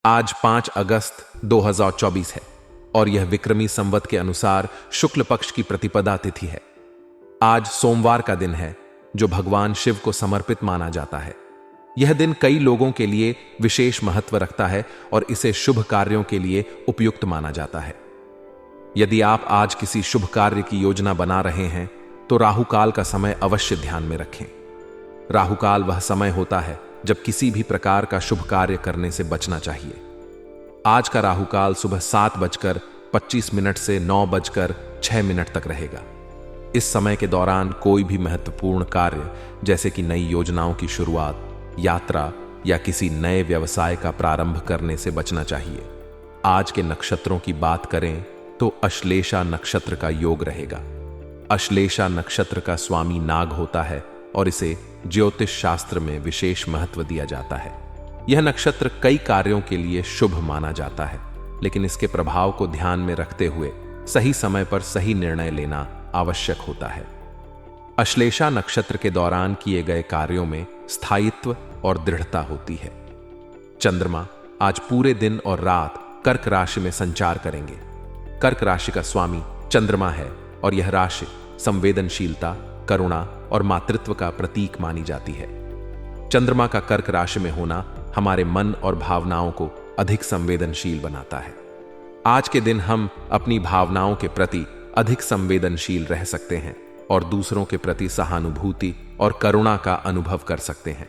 आज 5 अगस्त 2024 है और यह विक्रमी संवत के अनुसार शुक्ल पक्ष की प्रतिपदा तिथि है। आज सोमवार का दिन है जो भगवान शिव को समर्पित माना जाता है। यह दिन कई लोगों के लिए विशेष महत्व रखता है और इसे शुभ कार्यों के लिए उपयुक्त माना जाता है। यदि आप आज किसी शुभ कार्य की योजना बना रहे हैं तो राहुकाल का समय अवश्य ध्यान में रखें। राहुकाल वह समय होता है जब किसी भी प्रकार का शुभ कार्य करने से बचना चाहिए। आज का राहुकाल सुबह 7:25 से 9:06 तक रहेगा। इस समय के दौरान कोई भी महत्वपूर्ण कार्य जैसे कि नई योजनाओं की शुरुआत, यात्रा या किसी नए व्यवसाय का प्रारंभ करने से बचना चाहिए। आज के नक्षत्रों की बात करें तो अश्लेषा नक्षत्र का योग रहेगा। अश्लेषा नक्षत्र का स्वामी नाग होता है और इसे ज्योतिष शास्त्र में विशेष महत्व दिया जाता है। यह नक्षत्र कई कार्यों के लिए शुभ माना जाता है, लेकिन इसके प्रभाव को ध्यान में रखते हुए सही समय पर सही निर्णय लेना आवश्यक होता है। अश्लेषा नक्षत्र के दौरान किए गए कार्यों में स्थायित्व और दृढ़ता होती है। चंद्रमा आज पूरे दिन और रात कर्क राशि में संचार करेंगे। कर्क राशि का स्वामी चंद्रमा है और यह राशि संवेदनशीलता, करुणा और मातृत्व का प्रतीक मानी जाती है। चंद्रमा का कर्क राशि में होना हमारे मन और भावनाओं को अधिक संवेदनशील बनाता है। आज के दिन हम अपनी भावनाओं के प्रति अधिक संवेदनशील रह सकते हैं और दूसरों के प्रति सहानुभूति और करुणा का अनुभव कर सकते हैं।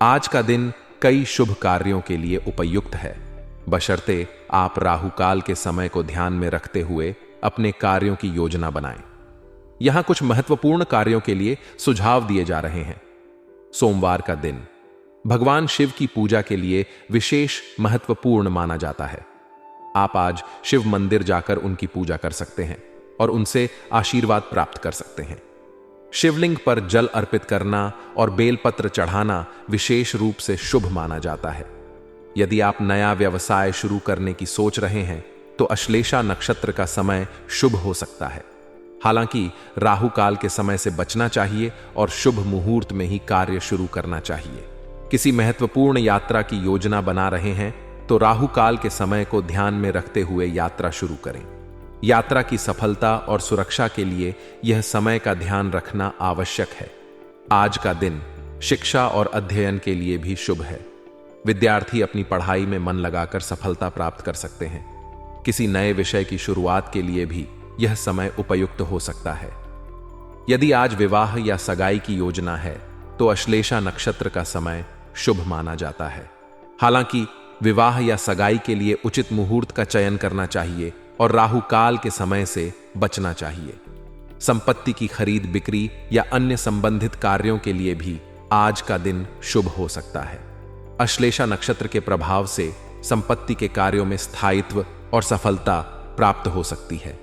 आज का दिन कई शुभ कार्यों के लिए उपयुक्त है, बशर्ते आप राहुकाल के समय को ध्यान में रखते हुए अपने कार्यों की योजना बनाएं। यहां कुछ महत्वपूर्ण कार्यों के लिए सुझाव दिए जा रहे हैं। सोमवार का दिन भगवान शिव की पूजा के लिए विशेष महत्वपूर्ण माना जाता है। आप आज शिव मंदिर जाकर उनकी पूजा कर सकते हैं और उनसे आशीर्वाद प्राप्त कर सकते हैं। शिवलिंग पर जल अर्पित करना और बेलपत्र चढ़ाना विशेष रूप से शुभ माना जाता है। यदि आप नया व्यवसाय शुरू करने की सोच रहे हैं तो अश्लेषा नक्षत्र का समय शुभ हो सकता है। हालांकि राहु काल के समय से बचना चाहिए और शुभ मुहूर्त में ही कार्य शुरू करना चाहिए। किसी महत्वपूर्ण यात्रा की योजना बना रहे हैं तो राहु काल के समय को ध्यान में रखते हुए यात्रा शुरू करें। यात्रा की सफलता और सुरक्षा के लिए यह समय का ध्यान रखना आवश्यक है। आज का दिन शिक्षा और अध्ययन के लिए भी शुभ है। विद्यार्थी अपनी पढ़ाई में मन लगाकर सफलता प्राप्त कर सकते हैं। किसी नए विषय की शुरुआत के लिए भी यह समय उपयुक्त हो सकता है। यदि आज विवाह या सगाई की योजना है तो अश्लेषा नक्षत्र का समय शुभ माना जाता है। हालांकि विवाह या सगाई के लिए उचित मुहूर्त का चयन करना चाहिए और राहु काल के समय से बचना चाहिए। संपत्ति की खरीद बिक्री या अन्य संबंधित कार्यों के लिए भी आज का दिन शुभ हो सकता है। अश्लेषा नक्षत्र के प्रभाव से संपत्ति के कार्यों में स्थायित्व और सफलता प्राप्त हो सकती है।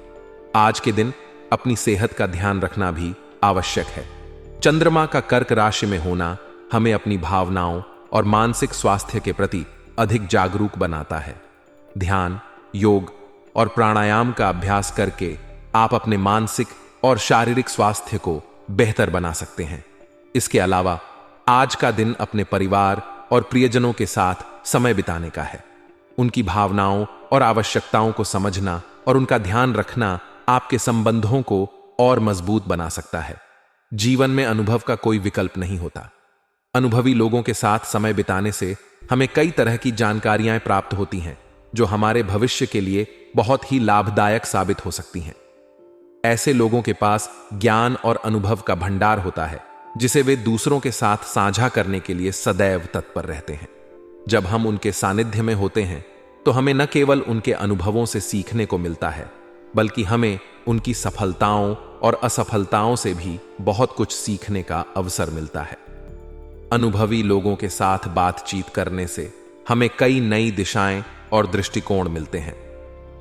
आज के दिन अपनी सेहत का ध्यान रखना भी आवश्यक है। चंद्रमा का कर्क राशि में होना हमें अपनी भावनाओं और मानसिक स्वास्थ्य के प्रति अधिक जागरूक बनाता है। ध्यान, योग और प्राणायाम का अभ्यास करके आप अपने मानसिक और शारीरिक स्वास्थ्य को बेहतर बना सकते हैं। इसके अलावा आज का दिन अपने परिवार और प्रियजनों के साथ समय बिताने का है। उनकी भावनाओं और आवश्यकताओं को समझना और उनका ध्यान रखना आपके संबंधों को और मजबूत बना सकता है। जीवन में अनुभव का कोई विकल्प नहीं होता। अनुभवी लोगों के साथ समय बिताने से हमें कई तरह की जानकारियां प्राप्त होती हैं जो हमारे भविष्य के लिए बहुत ही लाभदायक साबित हो सकती हैं। ऐसे लोगों के पास ज्ञान और अनुभव का भंडार होता है जिसे वे दूसरों के साथ साझा करने के लिए सदैव तत्पर रहते हैं। जब हम उनके सानिध्य में होते हैं तो हमें न केवल उनके अनुभवों से सीखने को मिलता है, बल्कि हमें उनकी सफलताओं और असफलताओं से भी बहुत कुछ सीखने का अवसर मिलता है। अनुभवी लोगों के साथ बातचीत करने से हमें कई नई दिशाएं और दृष्टिकोण मिलते हैं।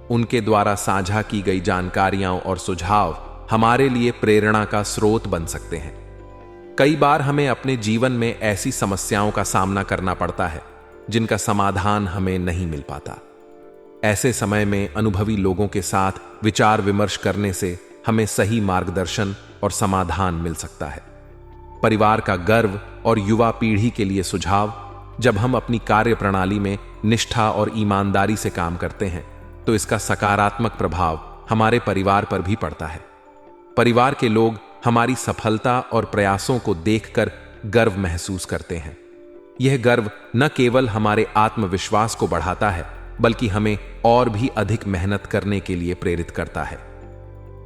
उनके द्वारा साझा की गई जानकारियां और सुझाव हमारे लिए प्रेरणा का स्रोत बन सकते हैं। कई बार हमें अपने जीवन में ऐसी समस्याओं का सामना करना पड़ता है जिनका समाधान हमें नहीं मिल पाता। ऐसे समय में अनुभवी लोगों के साथ विचार विमर्श करने से हमें सही मार्गदर्शन और समाधान मिल सकता है। परिवार का गर्व और युवा पीढ़ी के लिए सुझाव जब हम अपनी कार्य प्रणाली में निष्ठा और ईमानदारी से काम करते हैं तो इसका सकारात्मक प्रभाव हमारे परिवार पर भी पड़ता है। परिवार के लोग हमारी सफलता और प्रयासों को देखकर गर्व महसूस करते हैं। यह गर्व न केवल हमारे आत्मविश्वास को बढ़ाता है बल्कि हमें और भी अधिक मेहनत करने के लिए प्रेरित करता है।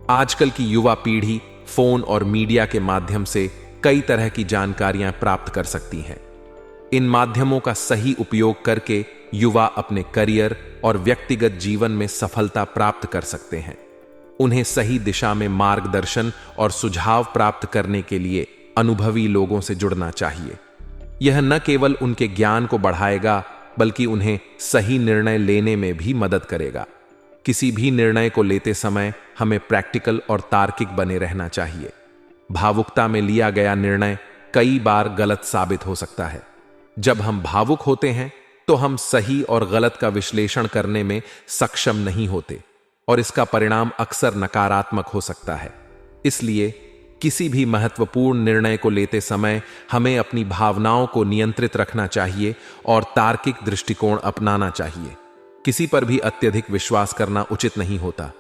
आजकल की युवा पीढ़ी फोन और मीडिया के माध्यम से कई तरह की जानकारियां प्राप्त कर सकती हैं। इन माध्यमों का सही उपयोग करके युवा अपने करियर और व्यक्तिगत जीवन में सफलता प्राप्त कर सकते हैं। उन्हें सही दिशा में मार्गदर्शन और सुझाव प्राप्त करने के लिए अनुभवी लोगों से जुड़ना चाहिए। यह न केवल उनके ज्ञान को बढ़ाएगा बल्कि उन्हें सही निर्णय लेने में भी मदद करेगा। किसी भी निर्णय को लेते समय हमें प्रैक्टिकल और तार्किक बने रहना चाहिए। भावुकता में लिया गया निर्णय कई बार गलत साबित हो सकता है। जब हम भावुक होते हैं तो हम सही और गलत का विश्लेषण करने में सक्षम नहीं होते और इसका परिणाम अक्सर नकारात्मक हो सकता है। इसलिए किसी भी महत्वपूर्ण निर्णय को लेते समय हमें अपनी भावनाओं को नियंत्रित रखना चाहिए और तार्किक दृष्टिकोण अपनाना चाहिए। किसी पर भी अत्यधिक विश्वास करना उचित नहीं होता।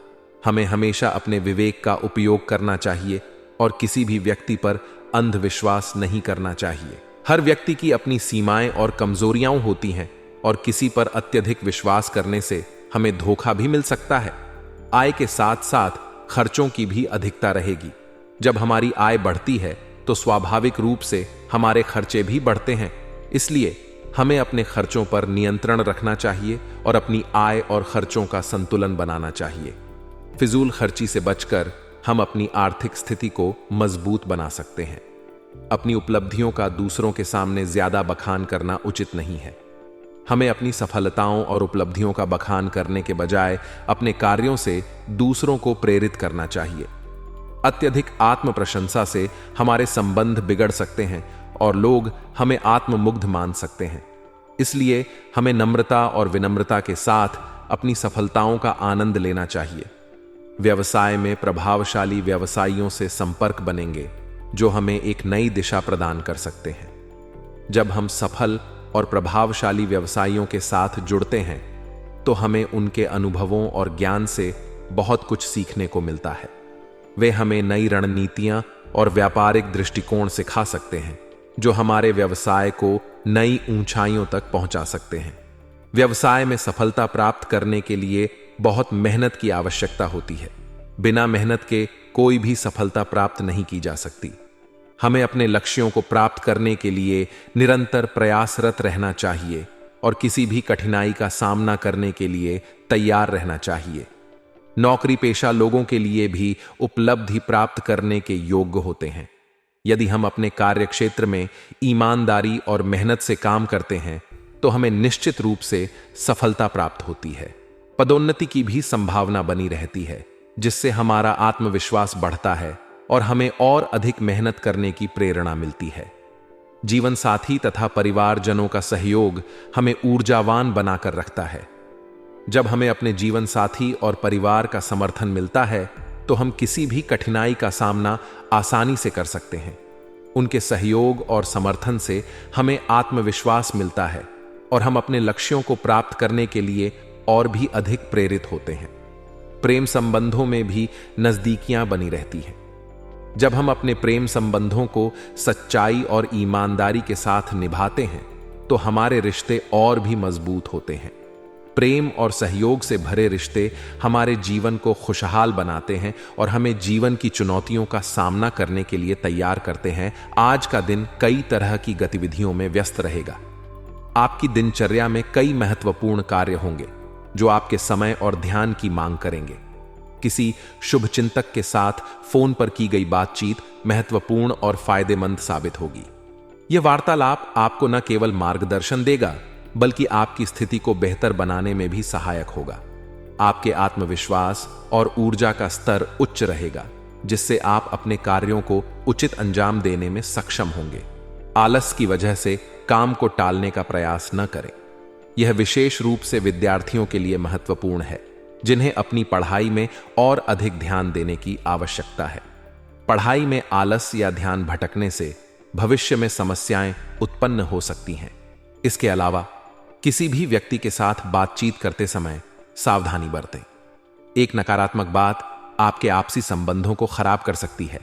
हमें हमेशा अपने विवेक का उपयोग करना चाहिए और किसी भी व्यक्ति पर अंधविश्वास नहीं करना चाहिए। हर व्यक्ति की अपनी सीमाएं और कमजोरियां होती हैं और किसी पर अत्यधिक विश्वास करने से हमें धोखा भी मिल सकता है। आय के साथ साथ खर्चों की भी अधिकता रहेगी। जब हमारी आय बढ़ती है तो स्वाभाविक रूप से हमारे खर्चे भी बढ़ते हैं। इसलिए हमें अपने खर्चों पर नियंत्रण रखना चाहिए और अपनी आय और खर्चों का संतुलन बनाना चाहिए। फिजूल खर्ची से बचकर हम अपनी आर्थिक स्थिति को मजबूत बना सकते हैं। अपनी उपलब्धियों का दूसरों के सामने ज्यादा बखान करना उचित नहीं है। हमें अपनी सफलताओं और उपलब्धियों का बखान करने के बजाय अपने कार्यों से दूसरों को प्रेरित करना चाहिए। अत्यधिक आत्म प्रशंसा से हमारे संबंध बिगड़ सकते हैं और लोग हमें आत्ममुग्ध मान सकते हैं। इसलिए हमें नम्रता और विनम्रता के साथ अपनी सफलताओं का आनंद लेना चाहिए। व्यवसाय में प्रभावशाली व्यवसायियों से संपर्क बनेंगे जो हमें एक नई दिशा प्रदान कर सकते हैं। जब हम सफल और प्रभावशाली व्यवसायियों के साथ जुड़ते हैं तो हमें उनके अनुभवों और ज्ञान से बहुत कुछ सीखने को मिलता है। वे हमें नई रणनीतियां और व्यापारिक दृष्टिकोण सिखा सकते हैं जो हमारे व्यवसाय को नई ऊंचाइयों तक पहुंचा सकते हैं। व्यवसाय में सफलता प्राप्त करने के लिए बहुत मेहनत की आवश्यकता होती है। बिना मेहनत के कोई भी सफलता प्राप्त नहीं की जा सकती। हमें अपने लक्ष्यों को प्राप्त करने के लिए निरंतर प्रयासरत रहना चाहिए और किसी भी कठिनाई का सामना करने के लिए तैयार रहना चाहिए। नौकरी पेशा लोगों के लिए भी उपलब्धि प्राप्त करने के योग्य होते हैं। यदि हम अपने कार्य क्षेत्र में ईमानदारी और मेहनत से काम करते हैं तो हमें निश्चित रूप से सफलता प्राप्त होती है। पदोन्नति की भी संभावना बनी रहती है जिससे हमारा आत्मविश्वास बढ़ता है और हमें और अधिक मेहनत करने की प्रेरणा मिलती है। जीवन साथी तथा परिवारजनों का सहयोग हमें ऊर्जावान बनाकर रखता है। जब हमें अपने जीवन साथी और परिवार का समर्थन मिलता है तो हम किसी भी कठिनाई का सामना आसानी से कर सकते हैं। उनके सहयोग और समर्थन से हमें आत्मविश्वास मिलता है और हम अपने लक्ष्यों को प्राप्त करने के लिए और भी अधिक प्रेरित होते हैं। प्रेम संबंधों में भी नजदीकियां बनी रहती हैं। जब हम अपने प्रेम संबंधों को सच्चाई और ईमानदारी के साथ निभाते हैं तो हमारे रिश्ते और भी मजबूत होते हैं। प्रेम और सहयोग से भरे रिश्ते हमारे जीवन को खुशहाल बनाते हैं और हमें जीवन की चुनौतियों का सामना करने के लिए तैयार करते हैं। आज का दिन कई तरह की गतिविधियों में व्यस्त रहेगा। आपकी दिनचर्या में कई महत्वपूर्ण कार्य होंगे जो आपके समय और ध्यान की मांग करेंगे। किसी शुभचिंतक के साथ फोन पर की गई बातचीत महत्वपूर्ण और फायदेमंद साबित होगी। यह वार्तालाप आपको न केवल मार्गदर्शन देगा बल्कि आपकी स्थिति को बेहतर बनाने में भी सहायक होगा। आपके आत्मविश्वास और ऊर्जा का स्तर उच्च रहेगा जिससे आप अपने कार्यों को उचित अंजाम देने में सक्षम होंगे। आलस की वजह से काम को टालने का प्रयास न करें। यह विशेष रूप से विद्यार्थियों के लिए महत्वपूर्ण है जिन्हें अपनी पढ़ाई में और अधिक ध्यान देने की आवश्यकता है। पढ़ाई में आलस या ध्यान भटकने से भविष्य में समस्याएं उत्पन्न हो सकती हैं। इसके अलावा किसी भी व्यक्ति के साथ बातचीत करते समय सावधानी बरतें। एक नकारात्मक बात आपके आपसी संबंधों को खराब कर सकती है,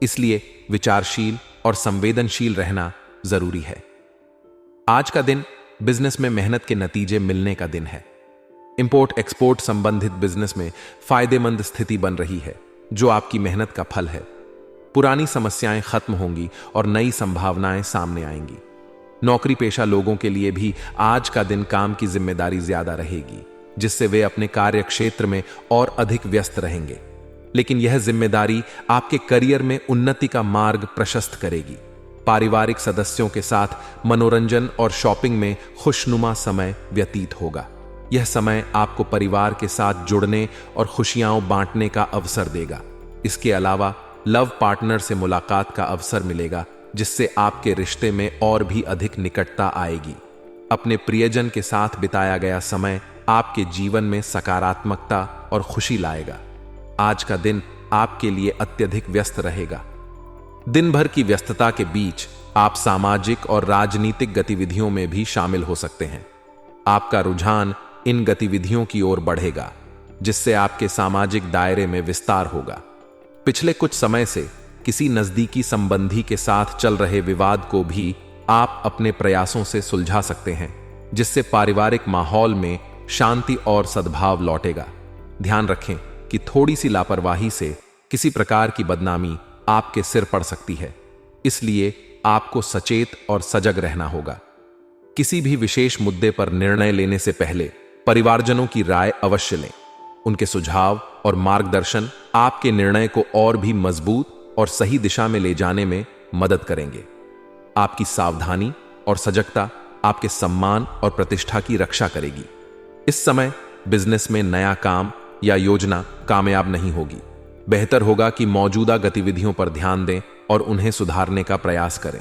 इसलिए विचारशील और संवेदनशील रहना जरूरी है। आज का दिन बिजनेस में मेहनत के नतीजे मिलने का दिन है। इंपोर्ट एक्सपोर्ट संबंधित बिजनेस में फायदेमंद स्थिति बन रही है, जो आपकी मेहनत का फल है। पुरानी समस्याएं खत्म होंगी और नई संभावनाएं सामने आएंगी। नौकरी पेशा लोगों के लिए भी आज का दिन काम की जिम्मेदारी ज्यादा रहेगी, जिससे वे अपने कार्य क्षेत्र में और अधिक व्यस्त रहेंगे। लेकिन यह जिम्मेदारी आपके करियर में उन्नति का मार्ग प्रशस्त करेगी। पारिवारिक सदस्यों के साथ मनोरंजन और शॉपिंग में खुशनुमा समय व्यतीत होगा। यह समय आपको परिवार के साथ जुड़ने और खुशियां बांटने का अवसर देगा। इसके अलावा लव पार्टनर से मुलाकात का अवसर मिलेगा, जिससे आपके रिश्ते में और भी अधिक निकटता आएगी। अपने प्रियजन के साथ बिताया गया समय आपके जीवन में सकारात्मकता और खुशी लाएगा। आज का दिन आपके लिए अत्यधिक व्यस्त रहेगा। दिन भर की व्यस्तता के बीच आप सामाजिक और राजनीतिक गतिविधियों में भी शामिल हो सकते हैं। आपका रुझान इन गतिविधियों की ओर बढ़ेगा, जिससे आपके सामाजिक दायरे में विस्तार होगा। पिछले कुछ समय से किसी नजदीकी संबंधी के साथ चल रहे विवाद को भी आप अपने प्रयासों से सुलझा सकते हैं, जिससे पारिवारिक माहौल में शांति और सद्भाव लौटेगा। ध्यान रखें कि थोड़ी सी लापरवाही से किसी प्रकार की बदनामी आपके सिर पड़ सकती है, इसलिए आपको सचेत और सजग रहना होगा। किसी भी विशेष मुद्दे पर निर्णय लेने से पहले परिवारजनों की राय अवश्य लें। उनके सुझाव और मार्गदर्शन आपके निर्णय को और भी मजबूत और सही दिशा में ले जाने में मदद करेंगे। आपकी सावधानी और सजगता आपके सम्मान और प्रतिष्ठा की रक्षा करेगी। इस समय बिजनेस में नया काम या योजना कामयाब नहीं होगी। बेहतर होगा कि मौजूदा गतिविधियों पर ध्यान दें और उन्हें सुधारने का प्रयास करें।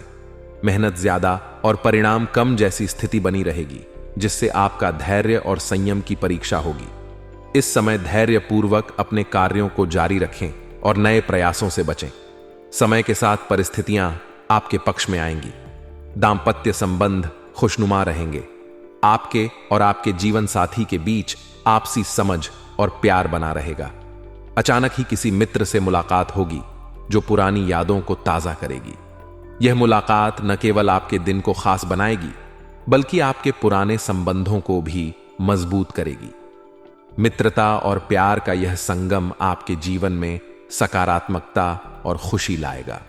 मेहनत ज्यादा और परिणाम कम जैसी स्थिति बनी रहेगी, जिससे आपका धैर्य और संयम की परीक्षा होगी। इस समय धैर्यपूर्वक अपने कार्यों को जारी रखें और नए प्रयासों से बचें। समय के साथ परिस्थितियां आपके पक्ष में आएंगी। दांपत्य संबंध खुशनुमा रहेंगे। आपके और आपके जीवन साथी के बीच आपसी समझ और प्यार बना रहेगा। अचानक ही किसी मित्र से मुलाकात होगी, जो पुरानी यादों को ताजा करेगी। यह मुलाकात न केवल आपके दिन को खास बनाएगी, बल्कि आपके पुराने संबंधों को भी मजबूत करेगी। मित्रता और प्यार का यह संगम आपके जीवन में सकारात्मकता और खुशी लाएगा।